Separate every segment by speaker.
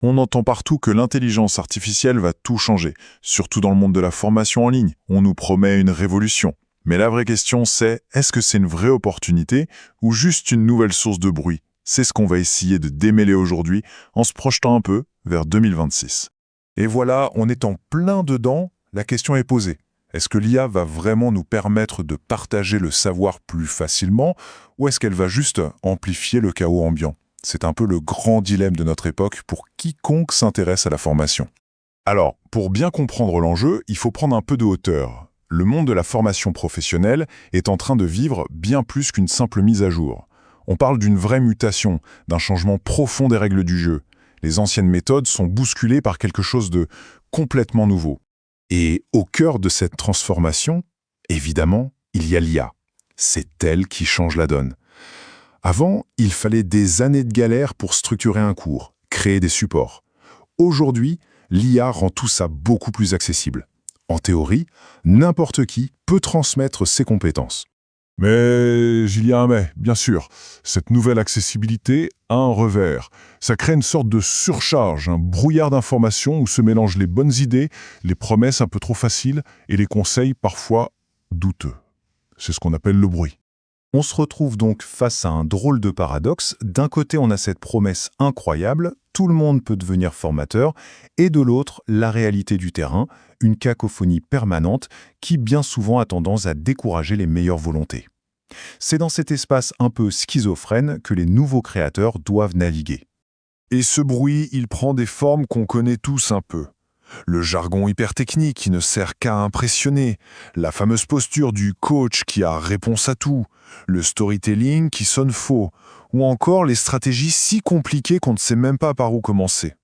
Speaker 1: On entend partout que l'intelligence artificielle va tout changer, surtout dans le monde de la formation en ligne. On nous promet une révolution. Mais la vraie question c'est, est-ce que c'est une vraie opportunité ou juste une nouvelle source de bruit? C'est ce qu'on va essayer de démêler aujourd'hui en se projetant un peu vers 2026. Et voilà, on est en plein dedans, la question est posée. Est-ce que l'IA va vraiment nous permettre de partager le savoir plus facilement ou est-ce qu'elle va juste amplifier le chaos ambiant? C'est un peu le grand dilemme de notre époque pour quiconque s'intéresse à la formation. Alors, pour bien comprendre l'enjeu, il faut prendre un peu de hauteur. Le monde de la formation professionnelle est en train de vivre bien plus qu'une simple mise à jour. On parle d'une vraie mutation, d'un changement profond des règles du jeu. Les anciennes méthodes sont bousculées par quelque chose de complètement nouveau. Et au cœur de cette transformation, évidemment, il y a l'IA. C'est elle qui change la donne. Avant, il fallait des années de galère pour structurer un cours, créer des supports. Aujourd'hui, l'IA rend tout ça beaucoup plus accessible. En théorie, n'importe qui peut transmettre ses compétences. Mais il y a un mais, bien sûr. Cette nouvelle accessibilité a un revers. Ça crée une sorte de surcharge, un brouillard d'informations où se mélangent les bonnes idées, les promesses un peu trop faciles et les conseils parfois douteux. C'est ce qu'on appelle le bruit. On se retrouve donc face à un drôle de paradoxe. D'un côté, on a cette promesse incroyable, tout le monde peut devenir formateur, et de l'autre, la réalité du terrain, une cacophonie permanente qui bien souvent a tendance à décourager les meilleures volontés. C'est dans cet espace un peu schizophrène que les nouveaux créateurs doivent naviguer. Et ce bruit, il prend des formes qu'on connaît tous un peu. Le jargon hypertechnique qui ne sert qu'à impressionner, la fameuse posture du coach qui a réponse à tout, le storytelling qui sonne faux, ou encore les stratégies si compliquées qu'on ne sait même pas par où commencer.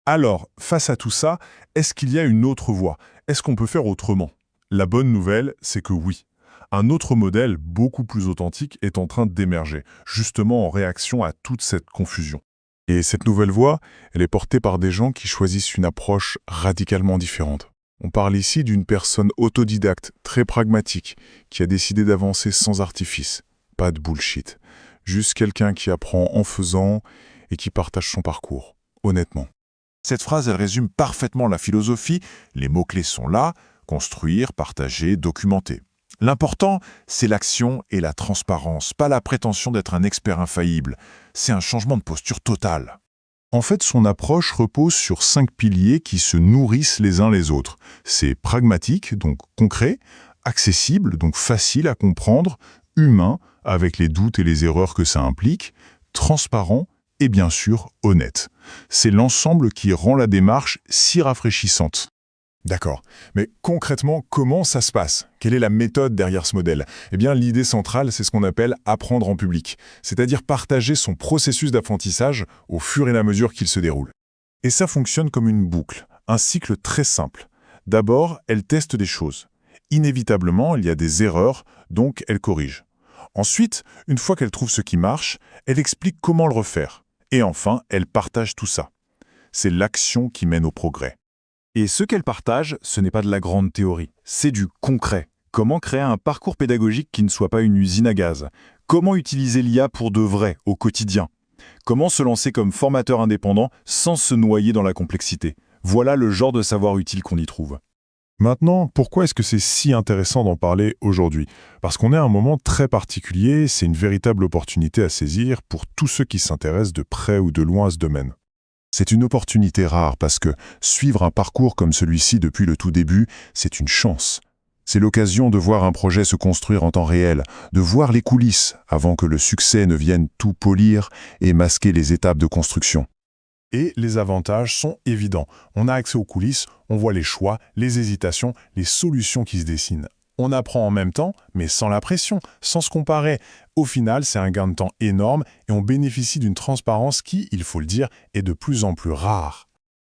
Speaker 1: Alors, face à tout ça, est-ce qu'il y a une autre voie? Est-ce qu'on peut faire autrement? La bonne nouvelle, c'est que oui. Un autre modèle, beaucoup plus authentique, est en train d'émerger, justement en réaction à toute cette confusion. Et cette nouvelle voie, elle est portée par des gens qui choisissent une approche radicalement différente. On parle ici d'une personne autodidacte, très pragmatique, qui a décidé d'avancer sans artifice. Pas de bullshit. Juste quelqu'un qui apprend en faisant et qui partage son parcours, honnêtement. Cette phrase, elle résume parfaitement la philosophie. Les mots-clés sont là, construire, partager, documenter. L'important, c'est l'action et la transparence, pas la prétention d'être un expert infaillible. C'est un changement de posture total. En fait, son approche repose sur 5 piliers qui se nourrissent les uns les autres. C'est pragmatique, donc concret, accessible, donc facile à comprendre, humain, avec les doutes et les erreurs que ça implique, transparent et bien sûr honnête. C'est l'ensemble qui rend la démarche si rafraîchissante. D'accord. Mais concrètement, comment ça se passe? Quelle est la méthode derrière ce modèle? Eh bien, l'idée centrale, c'est ce qu'on appelle apprendre en public, c'est-à-dire partager son processus d'apprentissage au fur et à mesure qu'il se déroule. Et ça fonctionne comme une boucle, un cycle très simple. D'abord, elle teste des choses. Inévitablement, il y a des erreurs, donc elle corrige. Ensuite, une fois qu'elle trouve ce qui marche, elle explique comment le refaire. Et enfin, elle partage tout ça. C'est l'action qui mène au progrès. Et ce qu'elle partage, ce n'est pas de la grande théorie, c'est du concret. Comment créer un parcours pédagogique qui ne soit pas une usine à gaz? Comment utiliser l'IA pour de vrai, au quotidien? Comment se lancer comme formateur indépendant sans se noyer dans la complexité? Voilà le genre de savoir utile qu'on y trouve. Maintenant, pourquoi est-ce que c'est si intéressant d'en parler aujourd'hui? Parce qu'on est à un moment très particulier, c'est une véritable opportunité à saisir pour tous ceux qui s'intéressent de près ou de loin à ce domaine. C'est une opportunité rare parce que suivre un parcours comme celui-ci depuis le tout début, c'est une chance. C'est l'occasion de voir un projet se construire en temps réel, de voir les coulisses avant que le succès ne vienne tout polir et masquer les étapes de construction. Et les avantages sont évidents. On a accès aux coulisses, on voit les choix, les hésitations, les solutions qui se dessinent. On apprend en même temps, mais sans la pression, sans se comparer. Au final, c'est un gain de temps énorme et on bénéficie d'une transparence qui, il faut le dire, est de plus en plus rare.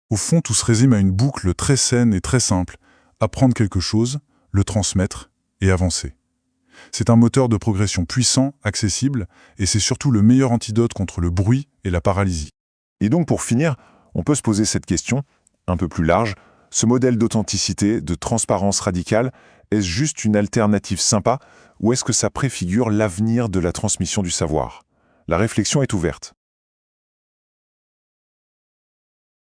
Speaker 1: Au fond, tout se résume à une boucle très saine et très simple. Apprendre quelque chose, le transmettre et avancer. C'est un moteur de progression puissant, accessible, et c'est surtout le meilleur antidote contre le bruit et la paralysie. Et donc, pour finir, on peut se poser cette question, un peu plus large. Ce modèle d'authenticité, de transparence radicale, est-ce juste une alternative sympa ou est-ce que ça préfigure l'avenir de la transmission du savoir? La réflexion est ouverte.